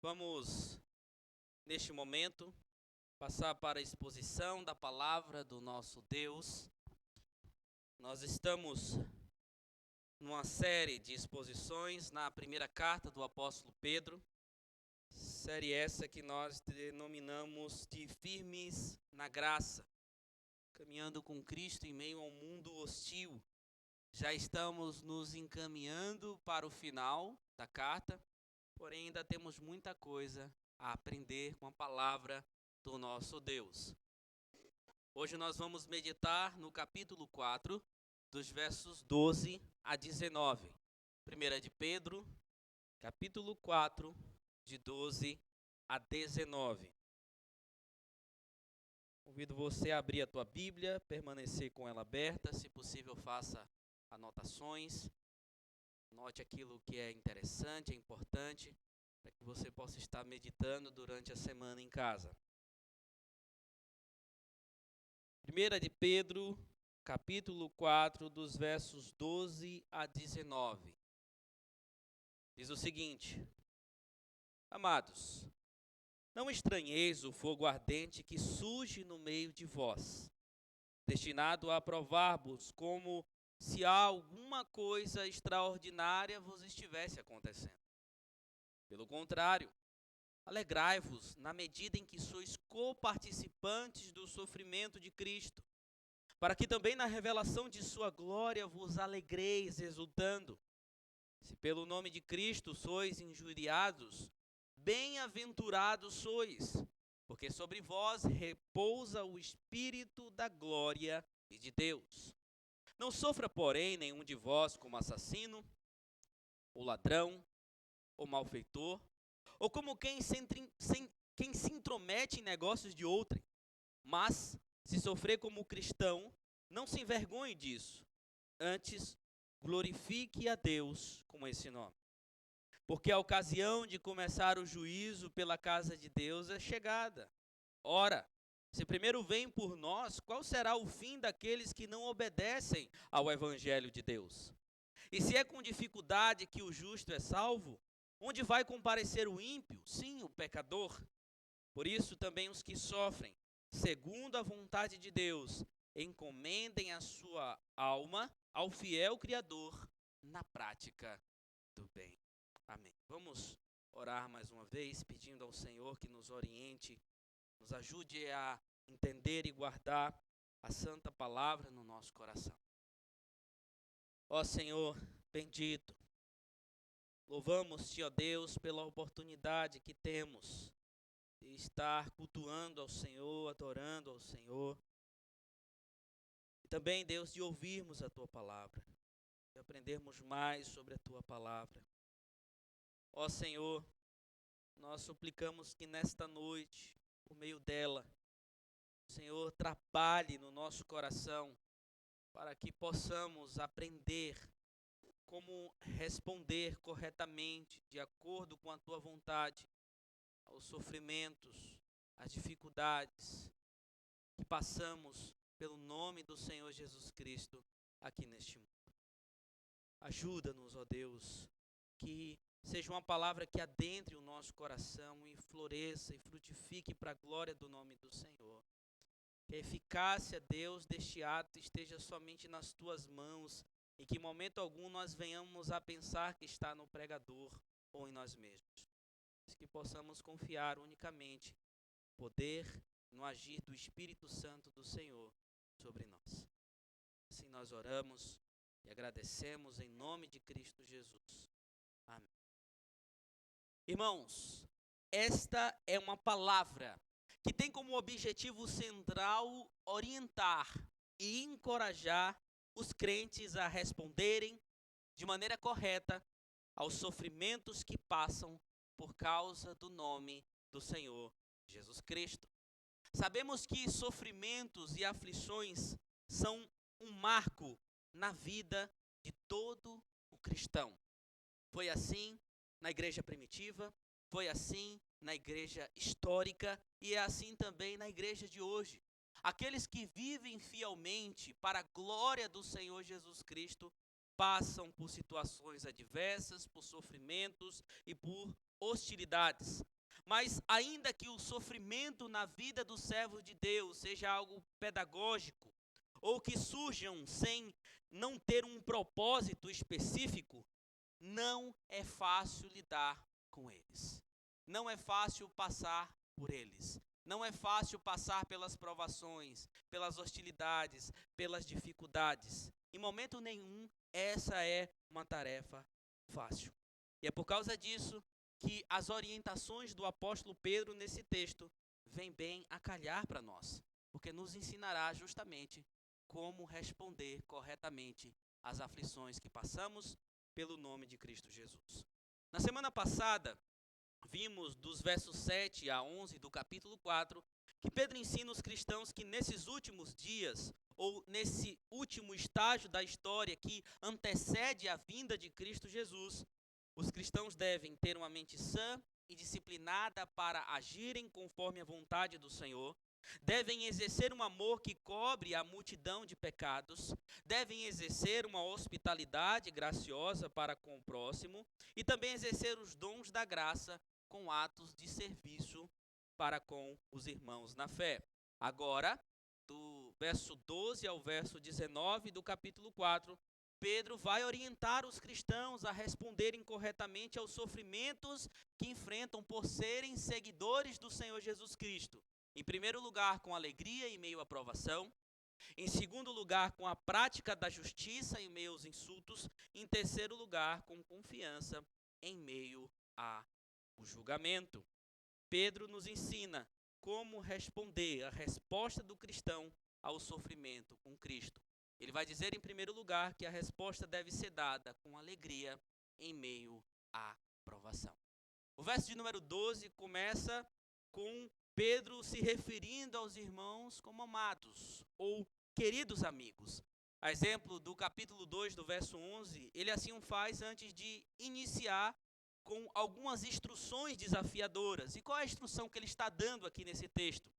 Vamos, neste momento, passar para a exposição da palavra do nosso Deus. Nós estamos numa série de exposições na primeira carta do apóstolo Pedro, série essa que nós denominamos de Firmes na Graça, caminhando com Cristo em meio a um mundo hostil. Já estamos nos encaminhando para o final da carta, porém ainda temos muita coisa a aprender com a palavra do nosso Deus. Hoje nós vamos meditar no capítulo 4, dos versos 12 a 19. 1 de Pedro, capítulo 4, de 12 a 19. Convido você a abrir a tua Bíblia, permanecer com ela aberta, se possível faça anotações, note aquilo que é interessante, é importante, para que você possa estar meditando durante a semana em casa. 1 de Pedro, capítulo 4, dos versos 12 a 19. Diz o seguinte: Amados, não estranheis o fogo ardente que surge no meio de vós, destinado a provar-vos como se alguma coisa extraordinária vos estivesse acontecendo. Pelo contrário, alegrai-vos na medida em que sois coparticipantes do sofrimento de Cristo, para que também na revelação de sua glória vos alegreis, exultando. Se pelo nome de Cristo sois injuriados, bem-aventurados sois, porque sobre vós repousa o Espírito da glória e de Deus. Não sofra, porém, nenhum de vós como assassino, ou ladrão, ou malfeitor, ou como quem se intromete em negócios de outrem. Mas, se sofrer como cristão, não se envergonhe disso. Antes, glorifique a Deus com esse nome. Porque a ocasião de começar o juízo pela casa de Deus é chegada. Ora, se primeiro vem por nós, qual será o fim daqueles que não obedecem ao Evangelho de Deus? E se é com dificuldade que o justo é salvo, onde vai comparecer o ímpio? Sim, o pecador. Por isso também os que sofrem, segundo a vontade de Deus, encomendem a sua alma ao fiel Criador na prática do bem. Amém. Vamos orar mais uma vez, pedindo ao Senhor que nos oriente, nos ajude a entender e guardar a santa palavra no nosso coração. Ó Senhor bendito, louvamos-te, ó Deus, pela oportunidade que temos de estar cultuando ao Senhor, adorando ao Senhor. E também, Deus, de ouvirmos a Tua palavra, de aprendermos mais sobre a Tua palavra. Ó Senhor, nós suplicamos que nesta noite, por meio dela, o Senhor trabalhe no nosso coração, para que possamos aprender como responder corretamente, de acordo com a Tua vontade, aos sofrimentos, às dificuldades que passamos pelo nome do Senhor Jesus Cristo aqui neste mundo. Ajuda-nos, ó Deus, que seja uma palavra que adentre o nosso coração e floresça e frutifique para a glória do nome do Senhor. Que a eficácia, Deus, deste ato esteja somente nas Tuas mãos e que em momento algum nós venhamos a pensar que está no pregador ou em nós mesmos. Mas que possamos confiar unicamente no poder, no agir do Espírito Santo do Senhor sobre nós. Assim nós oramos e agradecemos em nome de Cristo Jesus. Amém. Irmãos, esta é uma palavra que tem como objetivo central orientar e encorajar os crentes a responderem de maneira correta aos sofrimentos que passam por causa do nome do Senhor Jesus Cristo. Sabemos que sofrimentos e aflições são um marco na vida de todo o cristão. Foi assim na igreja primitiva, foi assim na igreja histórica e é assim também na igreja de hoje. Aqueles que vivem fielmente para a glória do Senhor Jesus Cristo passam por situações adversas, por sofrimentos e por hostilidades. Mas ainda que o sofrimento na vida do servo de Deus seja algo pedagógico, ou que surjam sem não ter um propósito específico, não é fácil lidar com eles. Não é fácil passar por eles. Não é fácil passar pelas provações, pelas hostilidades, pelas dificuldades. Em momento nenhum, essa é uma tarefa fácil. E é por causa disso que as orientações do apóstolo Pedro nesse texto vêm bem a calhar para nós, porque nos ensinará justamente como responder corretamente às aflições que passamos pelo nome de Cristo Jesus. Na semana passada, vimos dos versos 7 a 11 do capítulo 4, que Pedro ensina os cristãos que nesses últimos dias, ou nesse último estágio da história que antecede a vinda de Cristo Jesus, os cristãos devem ter uma mente sã e disciplinada para agirem conforme a vontade do Senhor, devem exercer um amor que cobre a multidão de pecados, devem exercer uma hospitalidade graciosa para com o próximo e também exercer os dons da graça com atos de serviço para com os irmãos na fé. Agora, do verso 12 ao verso 19 do capítulo 4, Pedro vai orientar os cristãos a responderem corretamente aos sofrimentos que enfrentam por serem seguidores do Senhor Jesus Cristo. Em primeiro lugar, com alegria em meio à provação. Em segundo lugar, com a prática da justiça em meio aos insultos. Em terceiro lugar, com confiança em meio ao julgamento. Pedro nos ensina como responder, a resposta do cristão ao sofrimento com Cristo. Ele vai dizer, em primeiro lugar, que a resposta deve ser dada com alegria em meio à provação. O verso de número 12 começa com Pedro se referindo aos irmãos como amados ou queridos amigos. A exemplo do capítulo 2, do verso 11, ele assim o faz antes de iniciar com algumas instruções desafiadoras. E qual é a instrução que ele está dando aqui nesse texto?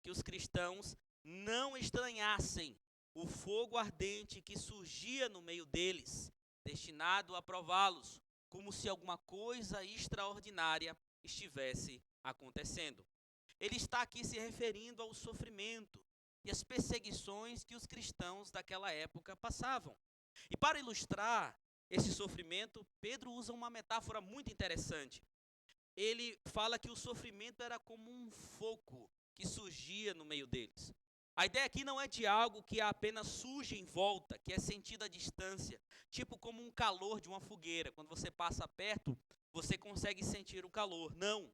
Que os cristãos não estranhassem o fogo ardente que surgia no meio deles, destinado a prová-los, como se alguma coisa extraordinária estivesse acontecendo. Ele está aqui se referindo ao sofrimento e às perseguições que os cristãos daquela época passavam. E para ilustrar esse sofrimento, Pedro usa uma metáfora muito interessante. Ele fala que o sofrimento era como um fogo que surgia no meio deles. A ideia aqui não é de algo que apenas surge em volta, que é sentido à distância, tipo como um calor de uma fogueira. Quando você passa perto, você consegue sentir o calor. Não,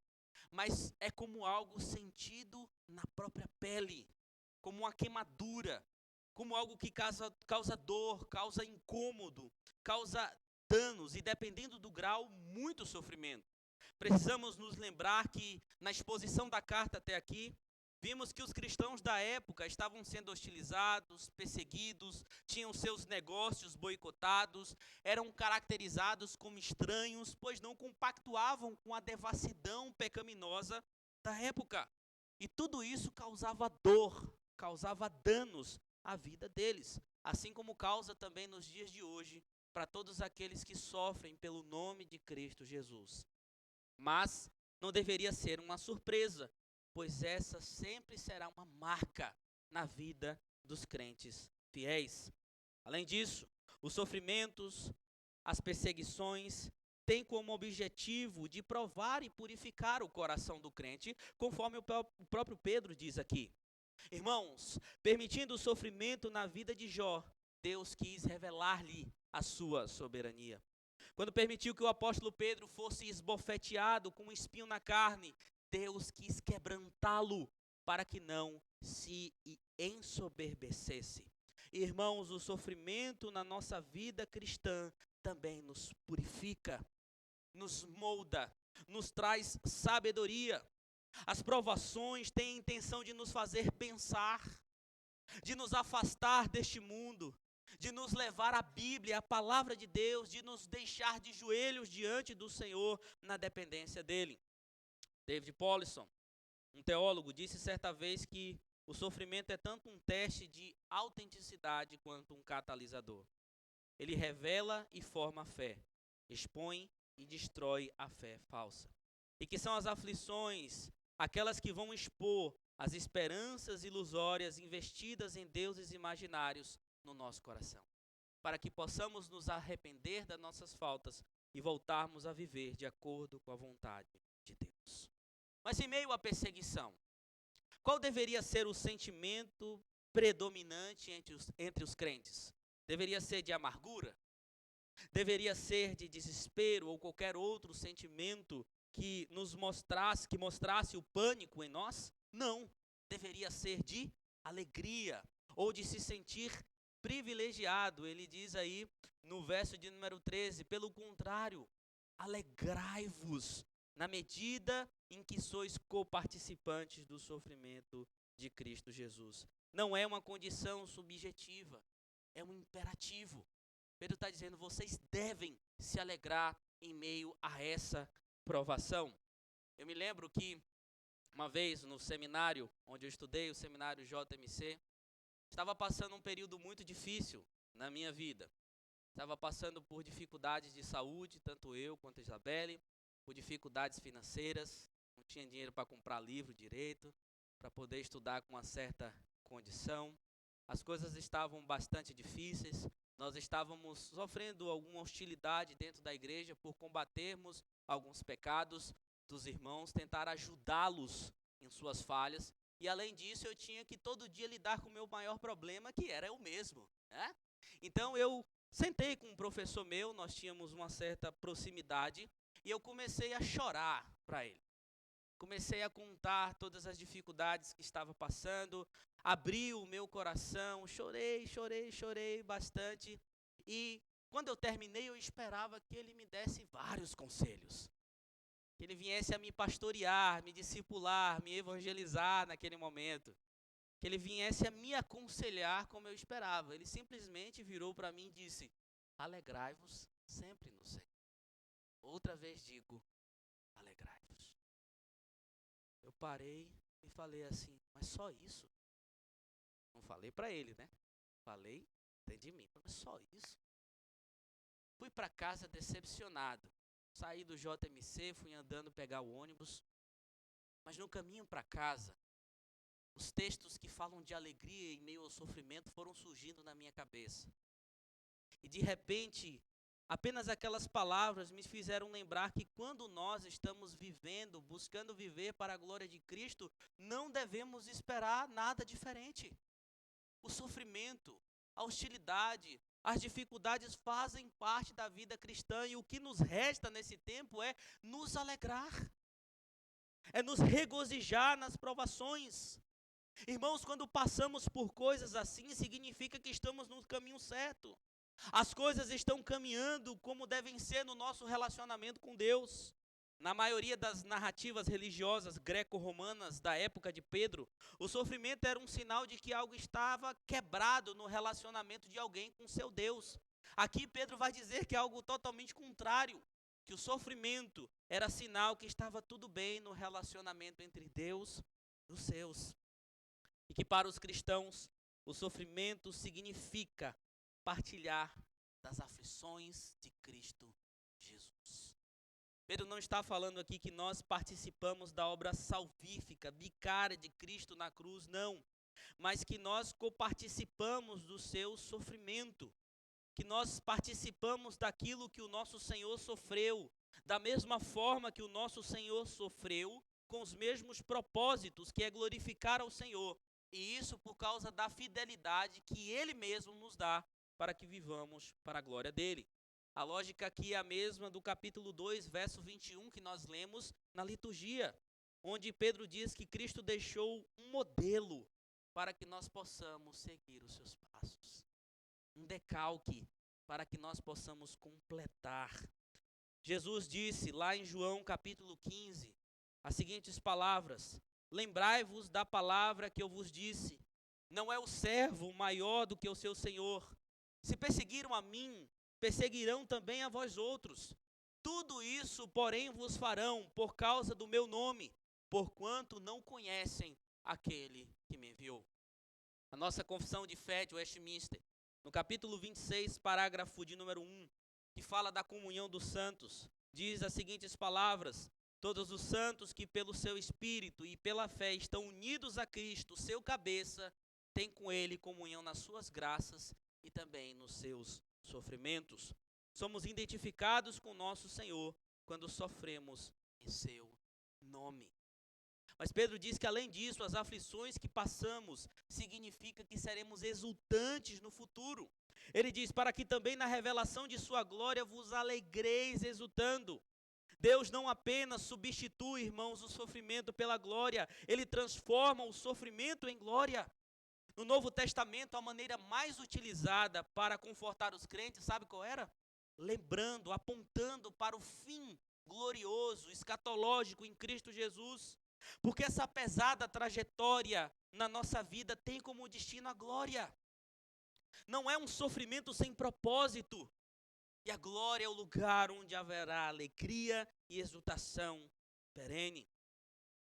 mas é como algo sentido na própria pele, como uma queimadura, como algo que causa dor, causa incômodo, causa danos e, dependendo do grau, muito sofrimento. Precisamos nos lembrar que, na exposição da carta até aqui, vimos que os cristãos da época estavam sendo hostilizados, perseguidos, tinham seus negócios boicotados, eram caracterizados como estranhos, pois não compactuavam com a devassidão pecaminosa da época. E tudo isso causava dor, causava danos à vida deles, assim como causa também nos dias de hoje para todos aqueles que sofrem pelo nome de Cristo Jesus. Mas não deveria ser uma surpresa, pois essa sempre será uma marca na vida dos crentes fiéis. Além disso, os sofrimentos, as perseguições têm como objetivo de provar e purificar o coração do crente, conforme o próprio Pedro diz aqui. Irmãos, permitindo o sofrimento na vida de Jó, Deus quis revelar-lhe a sua soberania. Quando permitiu que o apóstolo Pedro fosse esbofeteado com um espinho na carne, Deus quis quebrantá-lo para que não se ensoberbecesse. Irmãos, o sofrimento na nossa vida cristã também nos purifica, nos molda, nos traz sabedoria. As provações têm a intenção de nos fazer pensar, de nos afastar deste mundo, de nos levar à Bíblia, à palavra de Deus, de nos deixar de joelhos diante do Senhor na dependência dele. David Powlison, um teólogo, disse certa vez que o sofrimento é tanto um teste de autenticidade quanto um catalisador. Ele revela e forma a fé, expõe e destrói a fé falsa. e que são as aflições, aquelas que vão expor as esperanças ilusórias investidas em deuses imaginários no nosso coração, para que possamos nos arrepender das nossas faltas e voltarmos a viver de acordo com a vontade de Deus. Mas em meio à perseguição, qual deveria ser o sentimento predominante entre os crentes? Deveria ser de amargura? Deveria ser de desespero ou qualquer outro sentimento que mostrasse o pânico em nós? Não, deveria ser de alegria ou de se sentir privilegiado. Ele diz aí no verso de número 13, pelo contrário, alegrai-vos na medida em que sois coparticipantes do sofrimento de Cristo Jesus. Não é uma condição subjetiva, é um imperativo. Pedro está dizendo, vocês devem se alegrar em meio a essa provação. Eu me lembro que uma vez no seminário onde eu estudei, o seminário JMC, estava passando um período muito difícil na minha vida. Estava passando por dificuldades de saúde, tanto eu quanto a Isabelle, por dificuldades financeiras, não tinha dinheiro para comprar livro direito, para poder estudar com uma certa condição. As coisas estavam bastante difíceis, nós estávamos sofrendo alguma hostilidade dentro da igreja por combatermos alguns pecados dos irmãos, tentar ajudá-los em suas falhas. E além disso, eu tinha que todo dia lidar com o meu maior problema, que era eu mesmo, né? Então eu sentei com um professor meu, nós tínhamos uma certa proximidade, e eu comecei a chorar para ele. Comecei a contar todas as dificuldades que estava passando, abri o meu coração, chorei bastante. E quando eu terminei, eu esperava que ele me desse vários conselhos. Que ele viesse a me pastorear, me discipular, me evangelizar naquele momento. Que ele viesse a me aconselhar como eu esperava. Ele simplesmente virou para mim e disse, alegrai-vos sempre no Senhor. Outra vez digo, alegrai-vos. Eu parei e falei assim, mas só isso? Não falei para ele, né? Falei dentro de mim, mas só isso? Fui para casa decepcionado. Saí do JMC, fui andando pegar o ônibus. Mas no caminho para casa, os textos que falam de alegria em meio ao sofrimento foram surgindo na minha cabeça. E de repente, apenas aquelas palavras me fizeram lembrar que quando nós estamos vivendo, buscando viver para a glória de Cristo, não devemos esperar nada diferente. O sofrimento, a hostilidade, as dificuldades fazem parte da vida cristã e o que nos resta nesse tempo é nos alegrar, é nos regozijar nas provações. Irmãos, quando passamos por coisas assim, significa que estamos no caminho certo. As coisas estão caminhando como devem ser no nosso relacionamento com Deus. Na maioria das narrativas religiosas greco-romanas da época de Pedro, o sofrimento era um sinal de que algo estava quebrado no relacionamento de alguém com seu Deus. Aqui Pedro vai dizer que é algo totalmente contrário, que o sofrimento era sinal que estava tudo bem no relacionamento entre Deus e os seus. E que para os cristãos, o sofrimento significa partilhar das aflições de Cristo Jesus. Pedro não está falando aqui que nós participamos da obra salvífica, vicária de Cristo na cruz, não. Mas que nós coparticipamos do seu sofrimento, que nós participamos daquilo que o nosso Senhor sofreu, da mesma forma que o nosso Senhor sofreu, com os mesmos propósitos, que é glorificar ao Senhor. E isso por causa da fidelidade que Ele mesmo nos dá para que vivamos para a glória dEle. A lógica aqui é a mesma do capítulo 2, verso 21, que nós lemos na liturgia, onde Pedro diz que Cristo deixou um modelo para que nós possamos seguir os seus passos. Um decalque para que nós possamos completar. Jesus disse lá em João capítulo 15, as seguintes palavras: lembrai-vos da palavra que eu vos disse, não é o servo maior do que o seu senhor. Se perseguiram a mim, perseguirão também a vós outros. Tudo isso, porém, vos farão por causa do meu nome, porquanto não conhecem aquele que me enviou. A nossa confissão de fé de Westminster, no capítulo 26, parágrafo de número 1, que fala da comunhão dos santos, diz as seguintes palavras: Todos os santos que pelo seu Espírito e pela fé estão unidos a Cristo, seu cabeça, têm com ele comunhão nas suas graças e também nos seus sofrimentos. Somos identificados com nosso Senhor quando sofremos em seu nome. Mas Pedro diz que, além disso, as aflições que passamos significa que seremos exultantes no futuro. Ele diz, para que também na revelação de sua glória vos alegreis exultando. Deus não apenas substitui, irmãos, o sofrimento pela glória, Ele transforma o sofrimento em glória. No Novo Testamento, a maneira mais utilizada para confortar os crentes, sabe qual era? Lembrando, apontando para o fim glorioso, escatológico em Cristo Jesus. Porque essa pesada trajetória na nossa vida tem como destino a glória. Não é um sofrimento sem propósito. E a glória é o lugar onde haverá alegria e exultação perene.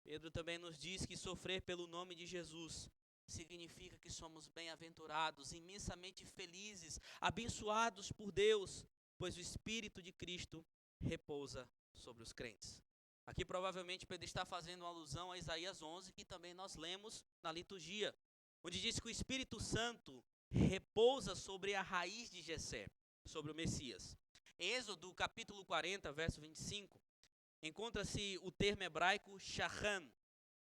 Pedro também nos diz que sofrer pelo nome de Jesus significa que somos bem-aventurados, imensamente felizes, abençoados por Deus, pois o Espírito de Cristo repousa sobre os crentes. Aqui provavelmente Pedro está fazendo uma alusão a Isaías 11, que também nós lemos na liturgia, onde diz que o Espírito Santo repousa sobre a raiz de Jessé, sobre o Messias. Em Êxodo capítulo 40, verso 25, encontra-se o termo hebraico shachan,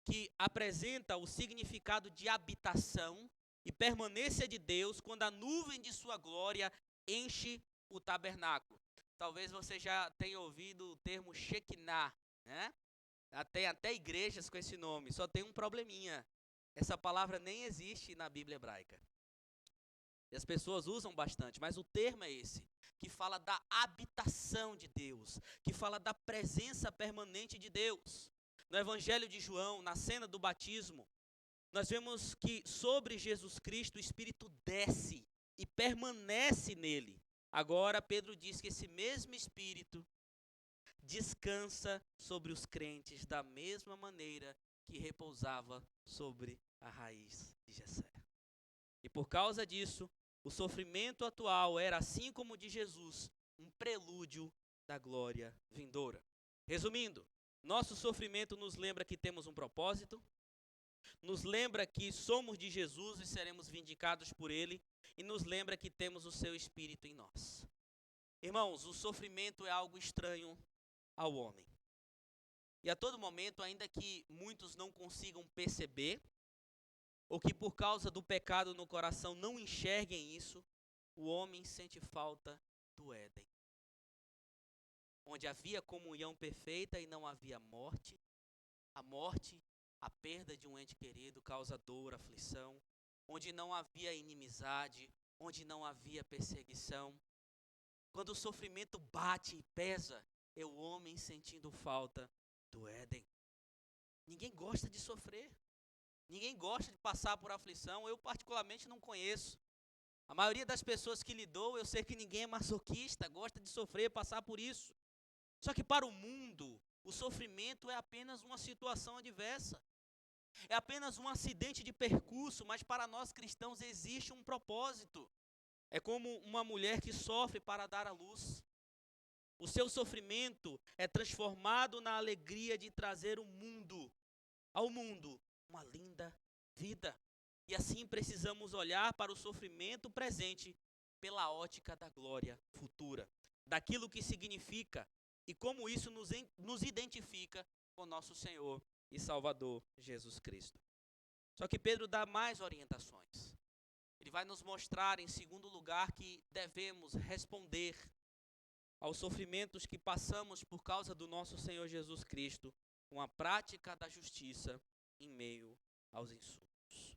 que apresenta o significado de habitação e permanência de Deus quando a nuvem de sua glória enche o tabernáculo. Talvez você já tenha ouvido o termo Shekinah, né? Tem até igrejas com esse nome, só tem um probleminha. Essa palavra nem existe na Bíblia hebraica. E as pessoas usam bastante, mas o termo é esse, que fala da habitação de Deus, que fala da presença permanente de Deus. No Evangelho de João, na cena do batismo, nós vemos que sobre Jesus Cristo o Espírito desce e permanece nele. Agora Pedro diz que esse mesmo Espírito descansa sobre os crentes da mesma maneira que repousava sobre a raiz de Jessé. E por causa disso, o sofrimento atual era, assim como o de Jesus, um prelúdio da glória vindoura. Resumindo, nosso sofrimento nos lembra que temos um propósito, nos lembra que somos de Jesus e seremos vindicados por Ele, e nos lembra que temos o seu Espírito em nós. Irmãos, o sofrimento é algo estranho ao homem. E a todo momento, ainda que muitos não consigam perceber, ou que por causa do pecado no coração não enxerguem isso, o homem sente falta do Éden, onde havia comunhão perfeita e não havia morte. A morte, a perda de um ente querido, causa dor, aflição, onde não havia inimizade, onde não havia perseguição. Quando o sofrimento bate e pesa, é o homem sentindo falta do Éden. Ninguém gosta de sofrer. Ninguém gosta de passar por aflição. Eu particularmente não conheço. A maioria das pessoas que lidou, eu sei que ninguém é masoquista, gosta de sofrer, passar por isso. Só que para o mundo, o sofrimento é apenas uma situação adversa. É apenas um acidente de percurso, mas para nós cristãos existe um propósito. É como uma mulher que sofre para dar à luz. O seu sofrimento é transformado na alegria de trazer ao mundo, uma linda vida. E assim precisamos olhar para o sofrimento presente pela ótica da glória futura, daquilo que significa e como isso nos identifica com nosso Senhor e Salvador Jesus Cristo. Só que Pedro dá mais orientações. Ele vai nos mostrar, em segundo lugar, que devemos responder aos sofrimentos que passamos por causa do nosso Senhor Jesus Cristo, com a prática da justiça em meio aos insultos.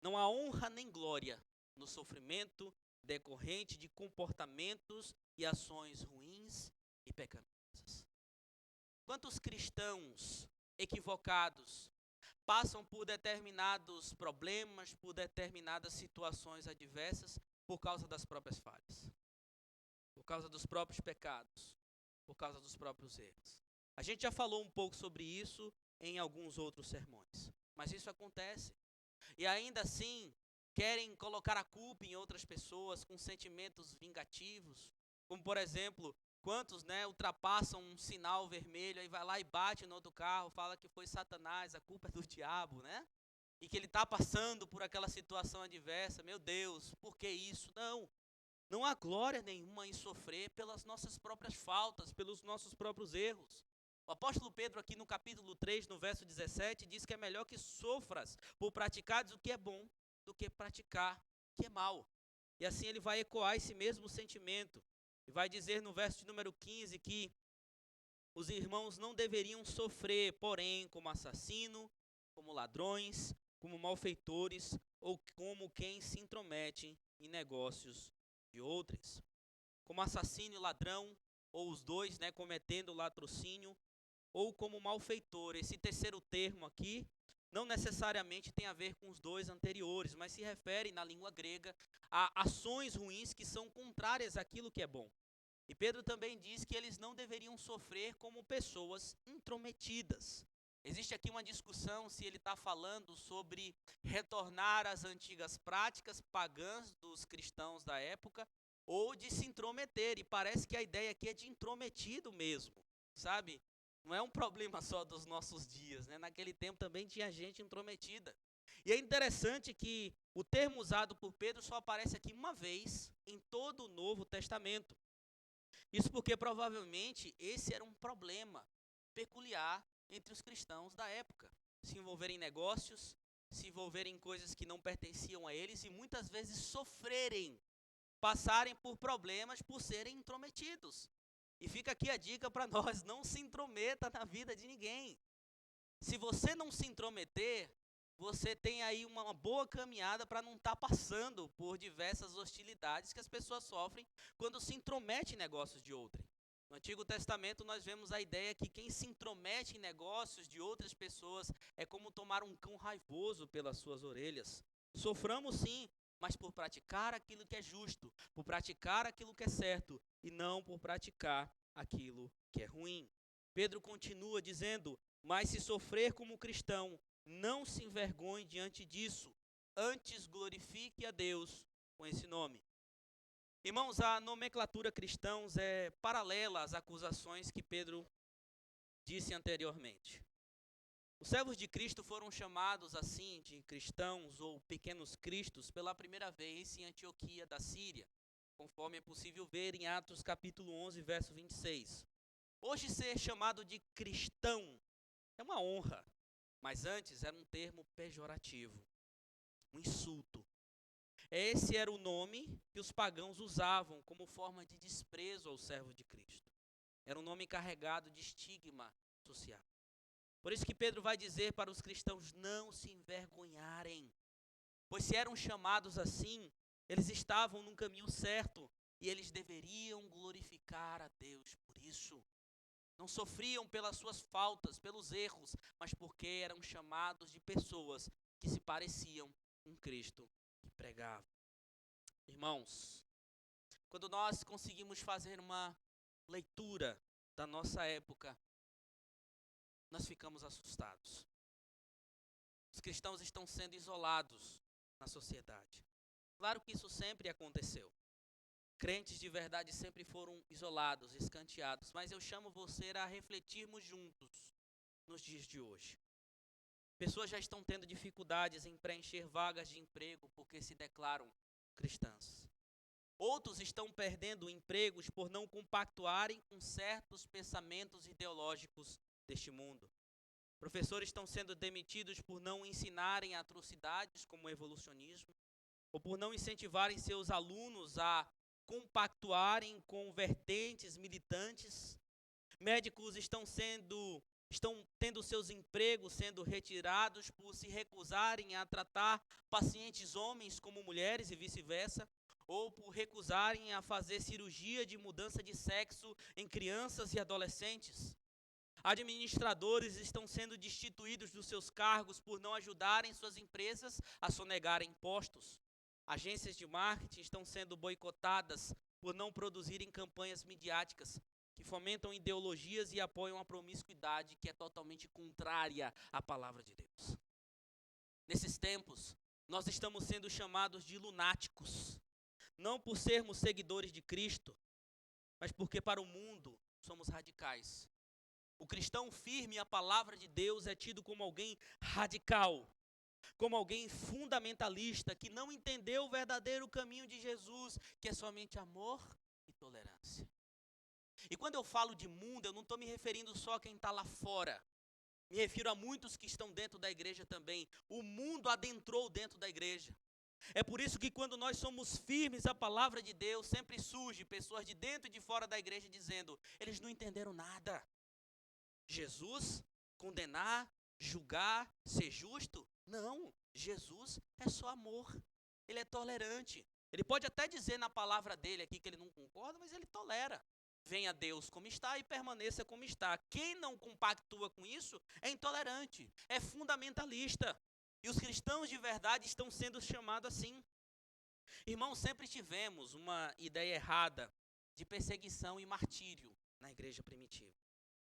Não há honra nem glória no sofrimento decorrente de comportamentos e ações ruins e pecaminosas. Quantos cristãos equivocados passam por determinados problemas, por determinadas situações adversas, por causa das próprias falhas, por causa dos próprios pecados, por causa dos próprios erros. A gente já falou um pouco sobre isso em alguns outros sermões, mas isso acontece. E ainda assim, querem colocar a culpa em outras pessoas com sentimentos vingativos, como por exemplo, Quantos, né, ultrapassam um sinal vermelho, aí vai lá e bate no outro carro, fala que foi Satanás, a culpa é do diabo, né? E que ele está passando por aquela situação adversa. Meu Deus, por que isso? Não, não há glória nenhuma em sofrer pelas nossas próprias faltas, pelos nossos próprios erros. O apóstolo Pedro aqui no capítulo 3, no verso 17, diz que é melhor que sofras por praticares o que é bom, do que praticar o que é mal. E assim ele vai ecoar esse mesmo sentimento. E vai dizer no verso de número 15 que os irmãos não deveriam sofrer, porém, como assassino, como ladrões, como malfeitores ou como quem se intromete em negócios de outros. Como assassino e ladrão, ou os dois, né, cometendo latrocínio, ou como malfeitor. Esse terceiro termo aqui não necessariamente tem a ver com os dois anteriores, mas se refere na língua grega a ações ruins que são contrárias àquilo que é bom. E Pedro também diz que eles não deveriam sofrer como pessoas intrometidas. Existe aqui uma discussão se ele está falando sobre retornar às antigas práticas pagãs dos cristãos da época ou de se intrometer. E parece que a ideia aqui é de intrometido mesmo, sabe? Não é um problema só dos nossos dias, né? Naquele tempo também tinha gente intrometida. E é interessante que o termo usado por Pedro só aparece aqui uma vez em todo o Novo Testamento. Isso porque provavelmente esse era um problema peculiar entre os cristãos da época. Se envolverem em negócios, se envolverem em coisas que não pertenciam a eles e muitas vezes sofrerem, passarem por problemas por serem intrometidos. E fica aqui a dica para nós, não se intrometa na vida de ninguém. Se você não se intrometer, você tem aí uma boa caminhada para não estar passando por diversas hostilidades que as pessoas sofrem quando se intromete em negócios de outrem. No Antigo Testamento nós vemos a ideia que quem se intromete em negócios de outras pessoas é como tomar um cão raivoso pelas suas orelhas. Soframos sim, mas por praticar aquilo que é justo, por praticar aquilo que é certo e não por praticar aquilo que é ruim. Pedro continua dizendo: mas se sofrer como cristão, não se envergonhe diante disso, antes glorifique a Deus com esse nome. Irmãos, a nomenclatura cristãos é paralela às acusações que Pedro disse anteriormente. Os servos de Cristo foram chamados assim de cristãos ou pequenos cristos pela primeira vez em Antioquia da Síria, conforme é possível ver em Atos capítulo 11, verso 26. Hoje ser chamado de cristão é uma honra, mas antes era um termo pejorativo, um insulto. Esse era o nome que os pagãos usavam como forma de desprezo ao servo de Cristo. Era um nome carregado de estigma social. Por isso que Pedro vai dizer para os cristãos não se envergonharem, pois se eram chamados assim, eles estavam no caminho certo e eles deveriam glorificar a Deus por isso. Não sofriam pelas suas faltas, pelos erros, mas porque eram chamados de pessoas que se pareciam com Cristo que pregava. Irmãos, quando nós conseguimos fazer uma leitura da nossa época, nós ficamos assustados. Os cristãos estão sendo isolados na sociedade. Claro que isso sempre aconteceu. Crentes de verdade sempre foram isolados, escanteados, mas eu chamo você a refletirmos juntos nos dias de hoje. Pessoas já estão tendo dificuldades em preencher vagas de emprego porque se declaram cristãs. Outros estão perdendo empregos por não compactuarem com certos pensamentos ideológicos deste mundo. Professores estão sendo demitidos por não ensinarem atrocidades como o evolucionismo, ou por não incentivarem seus alunos a compactuarem com vertentes militantes. Médicos estão tendo seus empregos sendo retirados por se recusarem a tratar pacientes homens como mulheres e vice-versa, ou por recusarem a fazer cirurgia de mudança de sexo em crianças e adolescentes. Administradores estão sendo destituídos dos seus cargos por não ajudarem suas empresas a sonegar impostos. Agências de marketing estão sendo boicotadas por não produzirem campanhas midiáticas que fomentam ideologias e apoiam a promiscuidade que é totalmente contrária à palavra de Deus. Nesses tempos, nós estamos sendo chamados de lunáticos, não por sermos seguidores de Cristo, mas porque para o mundo somos radicais. O cristão firme à palavra de Deus é tido como alguém radical, como alguém fundamentalista, que não entendeu o verdadeiro caminho de Jesus, que é somente amor e tolerância. E quando eu falo de mundo, eu não estou me referindo só a quem está lá fora. Me refiro a muitos que estão dentro da igreja também. O mundo adentrou dentro da igreja. É por isso que quando nós somos firmes à palavra de Deus, sempre surge pessoas de dentro e de fora da igreja dizendo, eles não entenderam nada. Jesus condenar, julgar, ser justo? Não, Jesus é só amor. Ele é tolerante. Ele pode até dizer na palavra dele aqui que ele não concorda, mas ele tolera. Venha Deus como está e permaneça como está. Quem não compactua com isso é intolerante, é fundamentalista. E os cristãos de verdade estão sendo chamados assim. Irmãos, sempre tivemos uma ideia errada de perseguição e martírio na igreja primitiva.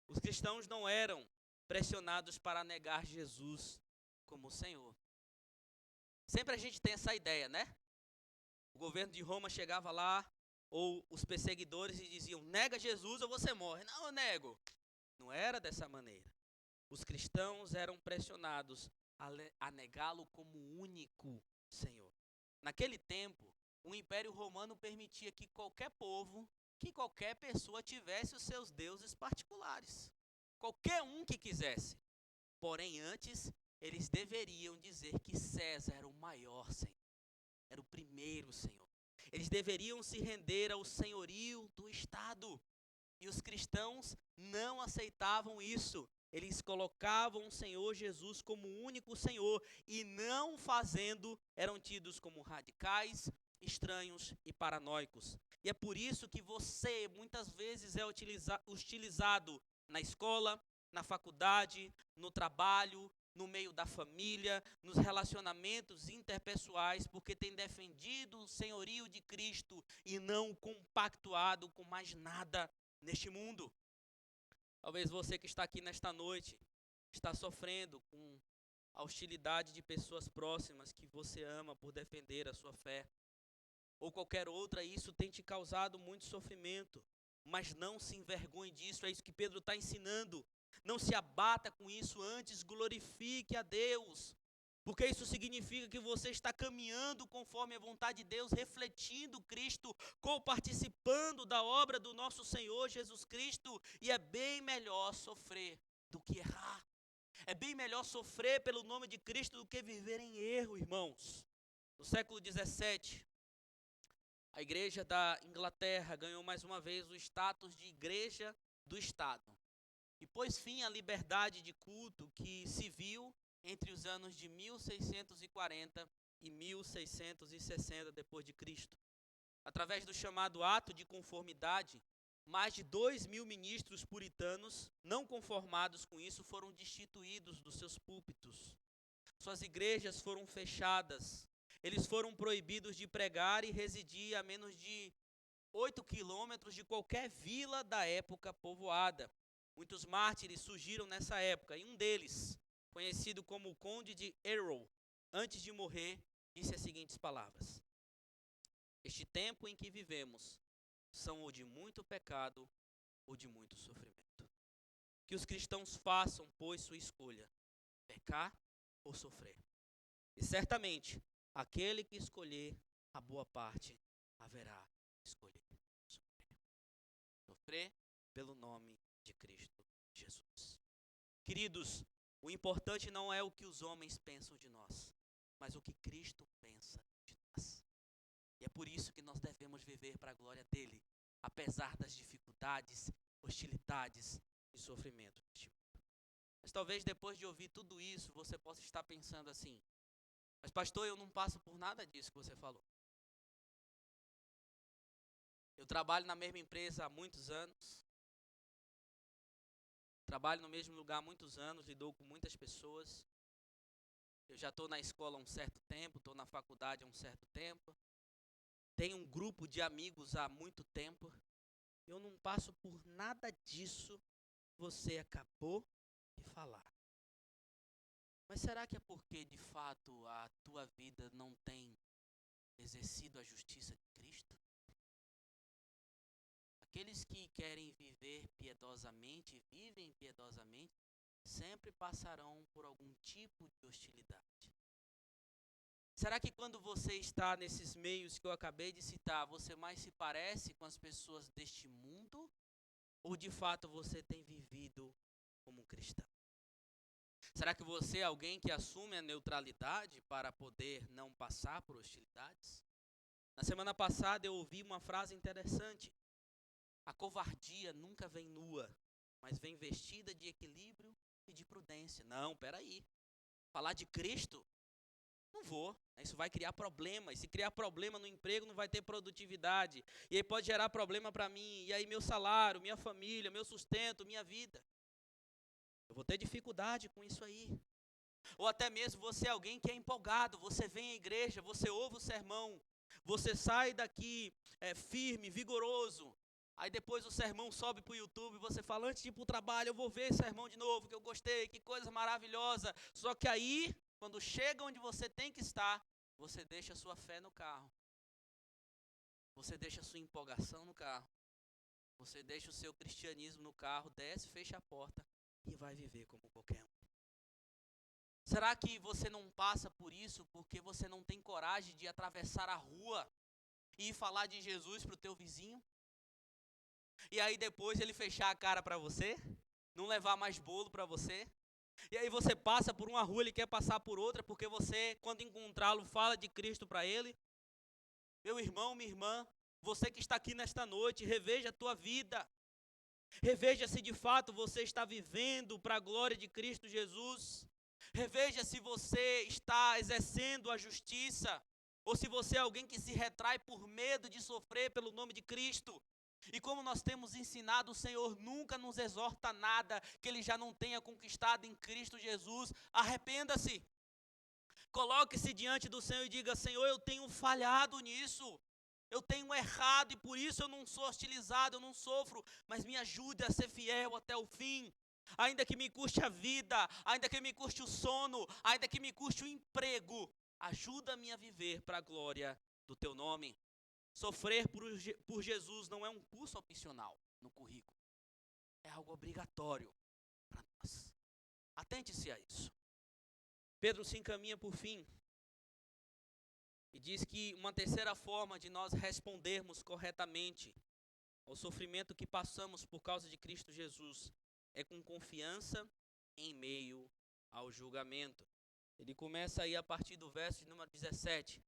Os cristãos não eram pressionados para negar Jesus como Senhor. Sempre a gente tem essa ideia, né? O governo de Roma chegava lá, ou os perseguidores, e diziam, nega Jesus ou você morre. Não, eu nego. Não era dessa maneira. Os cristãos eram pressionados a negá-lo como único Senhor. Naquele tempo, o Império Romano permitia que qualquer povo, que qualquer pessoa tivesse os seus deuses particulares. Qualquer um que quisesse. Porém, antes, eles deveriam dizer que César era o maior Senhor. Era o primeiro Senhor. Eles deveriam se render ao senhorio do Estado. E os cristãos não aceitavam isso. Eles colocavam o Senhor Jesus como o único Senhor. E não fazendo, eram tidos como radicais, estranhos e paranoicos. E é por isso que você muitas vezes é utilizado na escola, na faculdade, no trabalho, no meio da família, nos relacionamentos interpessoais, porque tem defendido o senhorio de Cristo e não compactuado com mais nada neste mundo. Talvez você que está aqui nesta noite está sofrendo com a hostilidade de pessoas próximas que você ama por defender a sua fé. Ou qualquer outra, isso tem te causado muito sofrimento. Mas não se envergonhe disso, é isso que Pedro está ensinando. Não se abata com isso, antes glorifique a Deus. Porque isso significa que você está caminhando conforme a vontade de Deus, refletindo Cristo, co-participando da obra do nosso Senhor Jesus Cristo. E é bem melhor sofrer do que errar. É bem melhor sofrer pelo nome de Cristo do que viver em erro, irmãos. No século 17, a igreja da Inglaterra ganhou mais uma vez o status de igreja do Estado. E pôs fim à liberdade de culto que se viu entre os anos de 1640 e 1660 depois de Cristo. Através do chamado ato de conformidade, mais de 2.000 ministros puritanos, não conformados com isso, foram destituídos dos seus púlpitos. Suas igrejas foram fechadas. Eles foram proibidos de pregar e residir a menos de 8 quilômetros de qualquer vila da época povoada. Muitos mártires surgiram nessa época, e um deles, conhecido como o Conde de Erroll, antes de morrer, disse as seguintes palavras: este tempo em que vivemos são ou de muito pecado ou de muito sofrimento. Que os cristãos façam, pois, sua escolha, pecar ou sofrer. E certamente, aquele que escolher a boa parte, haverá escolher sofrer. Sofrer pelo nome de Cristo Jesus. Queridos, o importante não é o que os homens pensam de nós, mas o que Cristo pensa de nós. E é por isso que nós devemos viver para a glória dele, apesar das dificuldades, hostilidades e sofrimento deste mundo. Mas talvez depois de ouvir tudo isso, você possa estar pensando assim: mas pastor, eu não passo por nada disso que você falou. Eu trabalho na mesma empresa há muitos anos. Trabalho no mesmo lugar há muitos anos, lido com muitas pessoas. Eu já estou na escola há um certo tempo, estou na faculdade há um certo tempo. Tenho um grupo de amigos há muito tempo. Eu não passo por nada disso que você acabou de falar. Mas será que é porque, de fato, a tua vida não tem exercido a justiça de Cristo? Aqueles que querem viver piedosamente, vivem piedosamente, sempre passarão por algum tipo de hostilidade. Será que quando você está nesses meios que eu acabei de citar, você mais se parece com as pessoas deste mundo? Ou de fato você tem vivido como um cristão? Será que você é alguém que assume a neutralidade para poder não passar por hostilidades? Na semana passada eu ouvi uma frase interessante. A covardia nunca vem nua, mas vem vestida de equilíbrio e de prudência. Não, peraí. Falar de Cristo? Não vou. Isso vai criar problema. E se criar problema no emprego, não vai ter produtividade. E aí pode gerar problema para mim. E aí meu salário, minha família, meu sustento, minha vida. Eu vou ter dificuldade com isso aí. Ou até mesmo você é alguém que é empolgado. Você vem à igreja, você ouve o sermão. Você sai daqui firme, vigoroso. Aí depois o sermão sobe para o YouTube, você fala, antes de ir para o trabalho, eu vou ver esse sermão de novo, que eu gostei, que coisa maravilhosa. Só que aí, quando chega onde você tem que estar, você deixa a sua fé no carro. Você deixa a sua empolgação no carro. Você deixa o seu cristianismo no carro, desce, fecha a porta e vai viver como qualquer um. Será que você não passa por isso porque você não tem coragem de atravessar a rua e ir falar de Jesus para o teu vizinho? E aí depois ele fechar a cara para você, não levar mais bolo para você. E aí você passa por uma rua, ele quer passar por outra, porque você, quando encontrá-lo, fala de Cristo para ele. Meu irmão, minha irmã, você que está aqui nesta noite, reveja a tua vida. Reveja se de fato você está vivendo para a glória de Cristo Jesus. Reveja se você está exercendo a justiça, ou se você é alguém que se retrai por medo de sofrer pelo nome de Cristo. E como nós temos ensinado, o Senhor nunca nos exorta a nada que Ele já não tenha conquistado em Cristo Jesus. Arrependa-se. Coloque-se diante do Senhor e diga, Senhor, eu tenho falhado nisso. Eu tenho errado e por isso eu não sou hostilizado, eu não sofro. Mas me ajude a ser fiel até o fim. Ainda que me custe a vida, ainda que me custe o sono, ainda que me custe o emprego. Ajuda-me a viver para a glória do Teu nome. Sofrer por Jesus não é um curso opcional no currículo. É algo obrigatório para nós. Atente-se a isso. Pedro se encaminha por fim e diz que uma terceira forma de nós respondermos corretamente ao sofrimento que passamos por causa de Cristo Jesus é com confiança em meio ao julgamento. Ele começa aí a partir do verso de número 17.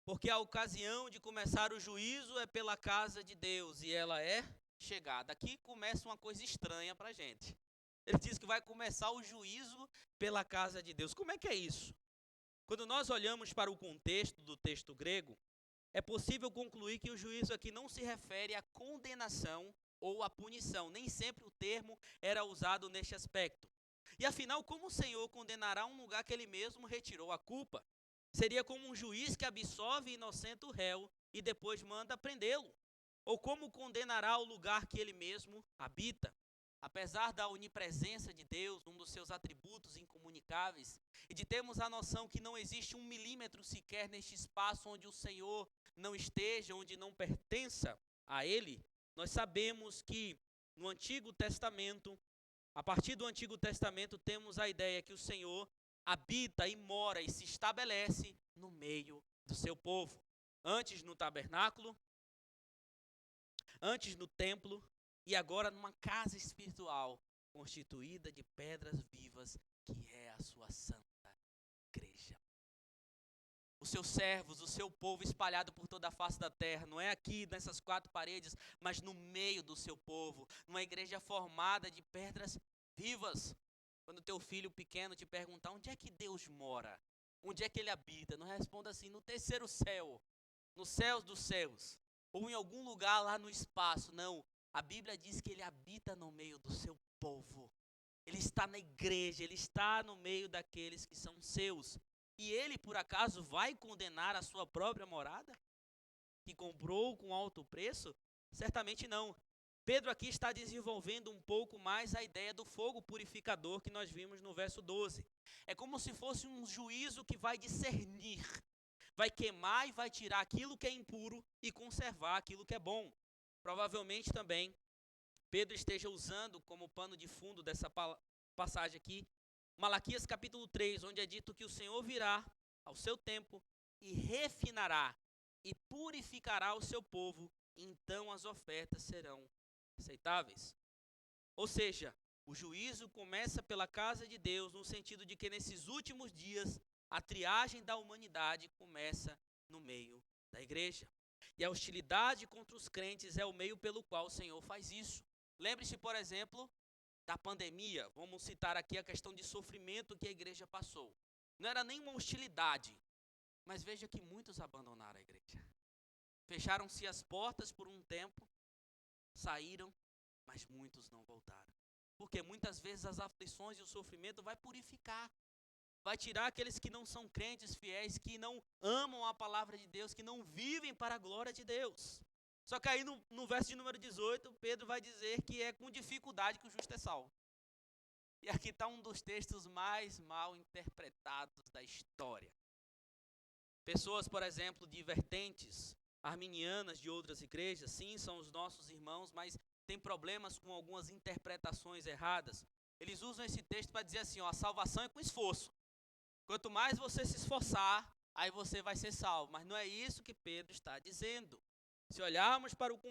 Porque a ocasião de começar o juízo é pela casa de Deus e ela é chegada. Aqui começa uma coisa estranha para a gente. Ele diz que vai começar o juízo pela casa de Deus. Como é que é isso? Quando nós olhamos para o contexto do texto grego, é possível concluir que o juízo aqui não se refere à condenação ou à punição. Nem sempre o termo era usado neste aspecto. E afinal, como o Senhor condenará um lugar que ele mesmo retirou a culpa? Seria como um juiz que absolve inocente o réu e depois manda prendê-lo. Ou como condenará o lugar que ele mesmo habita? Apesar da onipresença de Deus, um dos seus atributos incomunicáveis, e de termos a noção que não existe 1 milímetro sequer neste espaço onde o Senhor não esteja, onde não pertença a Ele, nós sabemos que no Antigo Testamento, a partir do Antigo Testamento, temos a ideia que o Senhor habita e mora e se estabelece no meio do seu povo. Antes no tabernáculo, antes no templo e agora numa casa espiritual constituída de pedras vivas, que é a sua santa igreja. Os seus servos, o seu povo espalhado por toda a face da terra, não é aqui nessas 4 paredes, mas no meio do seu povo, numa igreja formada de pedras vivas. Quando teu filho pequeno te perguntar onde é que Deus mora, onde é que ele habita, não responda assim, no terceiro céu, nos céus dos céus, ou em algum lugar lá no espaço. Não, a Bíblia diz que ele habita no meio do seu povo. Ele está na igreja, ele está no meio daqueles que são seus. E ele, por acaso, vai condenar a sua própria morada? Que comprou com alto preço? Certamente não. Pedro aqui está desenvolvendo um pouco mais a ideia do fogo purificador que nós vimos no verso 12. É como se fosse um juízo que vai discernir, vai queimar e vai tirar aquilo que é impuro e conservar aquilo que é bom. Provavelmente também Pedro esteja usando como pano de fundo dessa passagem aqui, Malaquias capítulo 3, onde é dito que o Senhor virá ao seu tempo e refinará e purificará o seu povo, então as ofertas serão aceitáveis. Ou seja, o juízo começa pela casa de Deus, no sentido de que nesses últimos dias a triagem da humanidade começa no meio da igreja. E a hostilidade contra os crentes é o meio pelo qual o Senhor faz isso. Lembre-se, por exemplo, da pandemia. Vamos citar aqui a questão de sofrimento que a igreja passou. Não era nenhuma hostilidade, mas veja que muitos abandonaram a igreja. Fecharam-se as portas por um tempo, saíram, mas muitos não voltaram. Porque muitas vezes as aflições e o sofrimento vai purificar. Vai tirar aqueles que não são crentes fiéis, que não amam a palavra de Deus, que não vivem para a glória de Deus. Só que aí no verso de número 18, Pedro vai dizer que é com dificuldade que o justo é salvo. E aqui está um dos textos mais mal interpretados da história. Pessoas, por exemplo, de vertentes arminianas de outras igrejas, sim, são os nossos irmãos, mas tem problemas com algumas interpretações erradas. Eles usam esse texto para dizer assim, ó, a salvação é com esforço. Quanto mais você se esforçar, aí você vai ser salvo. Mas não é isso que Pedro está dizendo. Se olharmos para o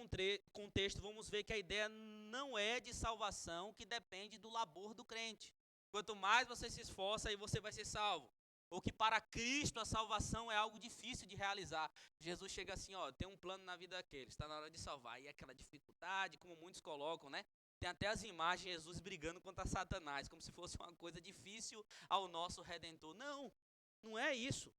contexto, vamos ver que a ideia não é de salvação que depende do labor do crente. Quanto mais você se esforça, aí você vai ser salvo. Ou que para Cristo a salvação é algo difícil de realizar. Jesus chega assim, ó, tem um plano na vida daqueles, está na hora de salvar. E aquela dificuldade, como muitos colocam, né? Tem até as imagens de Jesus brigando contra Satanás, como se fosse uma coisa difícil ao nosso Redentor. Não, não é isso.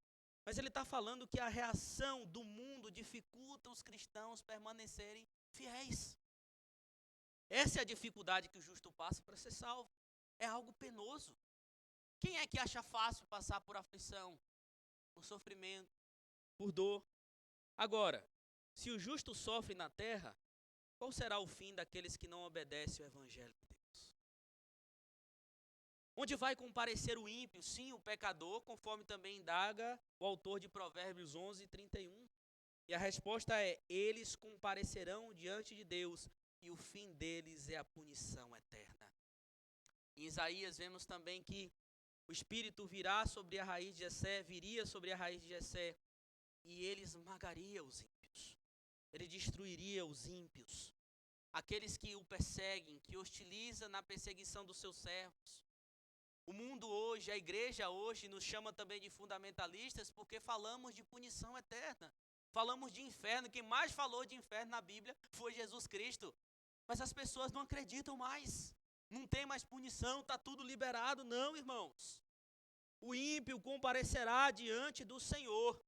Mas ele está falando que a reação do mundo dificulta os cristãos permanecerem fiéis. Essa é a dificuldade que o justo passa para ser salvo. É algo penoso. Quem é que acha fácil passar por aflição, por sofrimento, por dor? Agora, se o justo sofre na terra, qual será o fim daqueles que não obedecem ao evangelho de Deus? Onde vai comparecer o ímpio? Sim, o pecador, conforme também indaga o autor de Provérbios 11, 31. E a resposta é, eles comparecerão diante de Deus e o fim deles é a punição eterna. Em Isaías vemos também que o Espírito virá sobre a raiz de Jessé, viria sobre a raiz de Jessé e ele esmagaria os ímpios. Ele destruiria os ímpios. Aqueles que o perseguem, que hostilizam na perseguição dos seus servos. O mundo hoje, a igreja hoje nos chama também de fundamentalistas porque falamos de punição eterna. Falamos de inferno. Quem mais falou de inferno na Bíblia foi Jesus Cristo. Mas as pessoas não acreditam mais. Não tem mais punição, está tudo liberado. Não, irmãos. O ímpio comparecerá diante do Senhor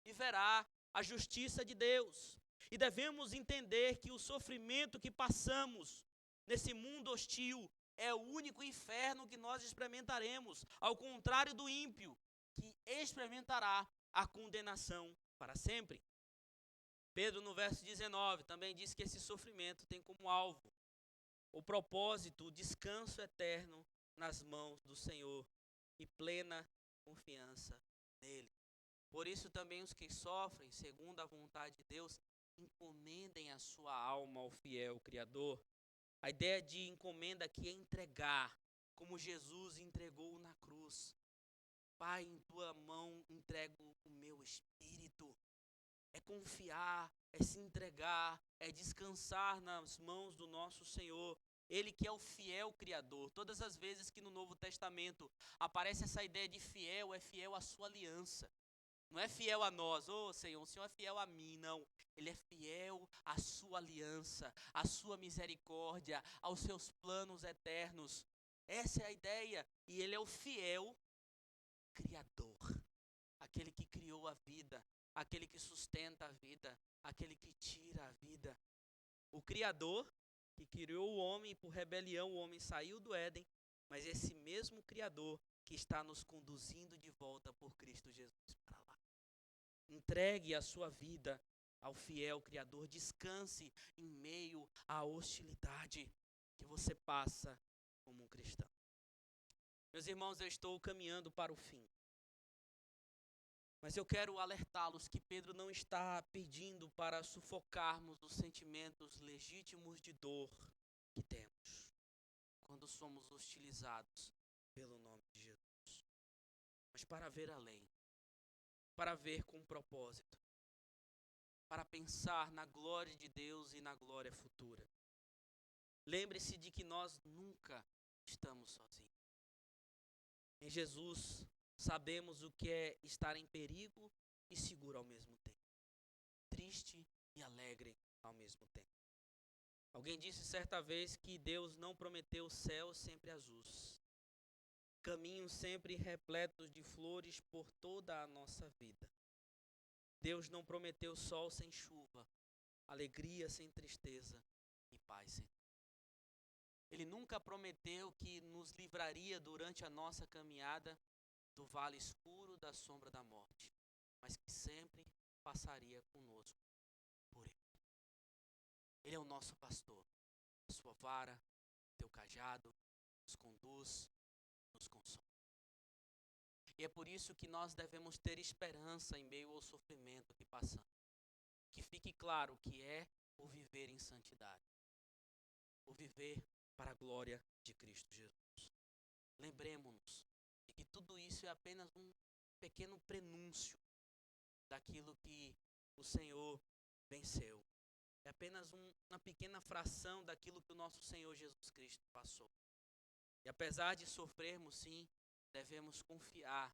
e verá a justiça de Deus. E devemos entender que o sofrimento que passamos nesse mundo hostil é o único inferno que nós experimentaremos, ao contrário do ímpio, que experimentará a condenação para sempre. Pedro, no verso 19, também diz que esse sofrimento tem como alvo o propósito, o descanso eterno nas mãos do Senhor e plena confiança nele. Por isso também os que sofrem, segundo a vontade de Deus, encomendem a sua alma ao fiel Criador. A ideia de encomenda aqui é entregar, como Jesus entregou na cruz. Pai, em tua mão entrego o meu espírito. É confiar, é se entregar, é descansar nas mãos do nosso Senhor. Ele que é o fiel Criador. Todas as vezes que no Novo Testamento aparece essa ideia de fiel, é fiel à sua aliança. Não é fiel a nós, Senhor, o Senhor é fiel a mim, não. Ele é fiel à sua aliança, à sua misericórdia, aos seus planos eternos. Essa é a ideia. E ele é o fiel Criador. Aquele que criou a vida, aquele que sustenta a vida, aquele que tira a vida. O Criador que criou o homem e por rebelião o homem saiu do Éden, mas esse mesmo Criador que está nos conduzindo de volta por Cristo Jesus para lá. Entregue a sua vida ao fiel Criador, descanse em meio à hostilidade que você passa como um cristão. Meus irmãos, eu estou caminhando para o fim. Mas eu quero alertá-los que Pedro não está pedindo para sufocarmos os sentimentos legítimos de dor que temos quando somos hostilizados pelo nome de Jesus, mas para ver além, para ver com propósito, para pensar na glória de Deus e na glória futura. Lembre-se de que nós nunca estamos sozinhos. Em Jesus, sabemos o que é estar em perigo e seguro ao mesmo tempo, triste e alegre ao mesmo tempo. Alguém disse certa vez que Deus não prometeu céus sempre azuis, caminhos sempre repletos de flores por toda a nossa vida. Deus não prometeu sol sem chuva, alegria sem tristeza e paz sem dor. Ele nunca prometeu que nos livraria durante a nossa caminhada do vale escuro da sombra da morte, mas que sempre passaria conosco por ele. Ele é o nosso pastor. A sua vara, teu cajado, nos conduz, nos consola. E é por isso que nós devemos ter esperança em meio ao sofrimento que passamos. Que fique claro que é o viver em santidade, o viver para a glória de Cristo Jesus. Lembremos-nos de que tudo isso é apenas um pequeno prenúncio daquilo que o Senhor venceu. É apenas uma pequena fração daquilo que o nosso Senhor Jesus Cristo passou. E apesar de sofrermos, sim, devemos confiar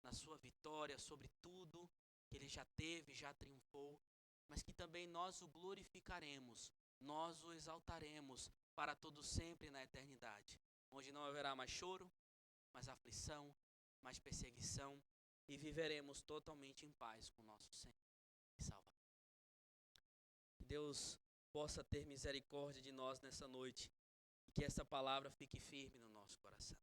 na sua vitória sobre tudo que ele já teve, já triunfou, mas que também nós o glorificaremos, nós o exaltaremos para todo sempre na eternidade, onde não haverá mais choro, mais aflição, mais perseguição, e viveremos totalmente em paz com nosso Senhor e Salvador. Que Deus possa ter misericórdia de nós nessa noite e que essa palavra fique firme no nosso coração.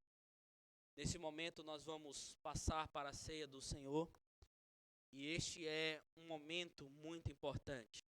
Nesse momento nós vamos passar para a ceia do Senhor e este é um momento muito importante.